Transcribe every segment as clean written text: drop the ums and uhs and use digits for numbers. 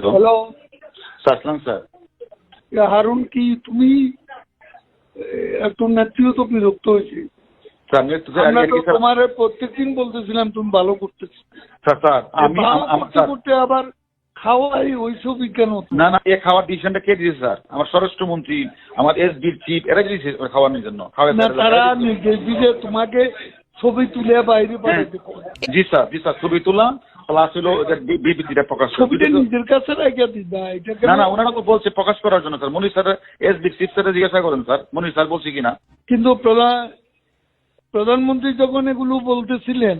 Hello সাসলাম sir. Harun, কি তুমি একটু নেত্রীও তো বিরক্ত হয়েছে। আমরা তো তোমার প্রত্যেকদিন বলতেছিলাম তুমি ভালো করতেছো, স্যার আমি করতে করতে আবার খাওয়াই ওইসব কেন? না না, এই খাওয়ার ডিসিশনটা কে দিয়েছে স্যার? আমার স্বরাষ্ট্রমন্ত্রী, আমার এসডির চিফ, এরা দিয়েছে খাওয়ানোর জন্য। না, তারা নির্দেশ দিলে তোমাকে ছবি তুলে বাইরে পাঠাতে। জি স্যার, ছবি তোলা প্লাস হলো বিবৃতিটা প্রকাশ। ছবিটা নিজের কাছে রেখে দিবা। না না, ওনারা তো বলছে প্রকাশ করার জন্য স্যার। মনির স্যার এসডি চিফ স্যার জিজ্ঞাসা করেন স্যার, মনির স্যার বলছে কিনা। কিন্তু প্রধানমন্ত্রী যখন এগুলো বলতেছিলেন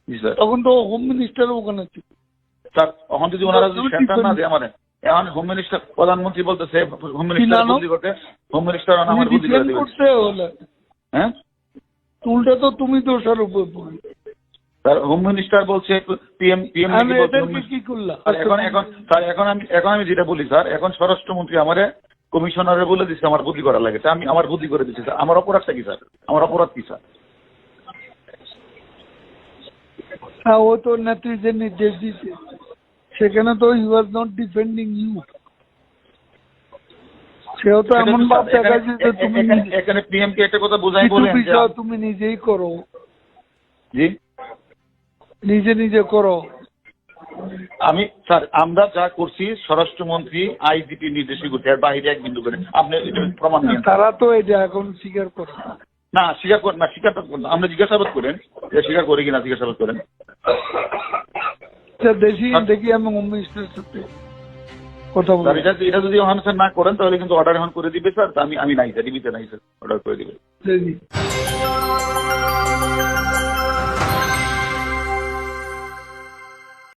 জি স্যার, তখন তো হোম মিনিস্টার ওখানে ছিল স্যার। এখন যদি ওনারা যদি সেন্টার না দেয় আমার, এখন হোম মিনিস্টার, প্রধানমন্ত্রী বলতেছে হোম মিনিস্টার বদলি করতে, হোম মিনিস্টার আমার বদলি করে দেবে। করতে হলে হ্যাঁ, উল্টা তো তুমি দোষারোপ করবে। স্যার হোম মিনিস্টার বলছে পিএম কি করলা? এখন আমি যেটা বলি স্যার, এখন স্বরাষ্ট্রমন্ত্রী আমারে কমিশনারে বলে দিচ্ছে আমার বদলি করা লাগে। আমি আমার বদলি করে দিচ্ছি স্যার। আমার অপরাধটা কি স্যার? আমার অপরাধ কি স্যার? হ্যাঁ, ও তো নেত্রী যে নির্দেশ দিচ্ছে সেখানে তো you are not defending you. সেও তো এমন ভাব দেখাচ্ছে যে তুমি এখানে পিএম কে একটা কথা বোঝাই বলেন যে তুমি নিজেই করো, জি নিজে করো। আমি স্যার, আমরা যা করছি স্বরাষ্ট্রমন্ত্রী আইজিপি নির্দেশই করছে, আর বাইরে এক বিন্দু করে আপনি এটা প্রমাণ নিয়ে। তারা তো এটা এখন স্বীকার করে না, স্বীকার করেন না, স্বীকার আমরা জিজ্ঞাসাবাদ করেন যে স্বীকার করে কিনা, জিজ্ঞাসাবাদ করেন। দেখি আমি হোম মিনিস্টারের সাথে কথা বলবো। এটা যদি ওখানে স্যার না করেন তাহলে কিন্তু অর্ডার এখন করে দিবে স্যার। আমি নাই স্যার, টিভিতে নাই স্যার, অর্ডার করে দিবে।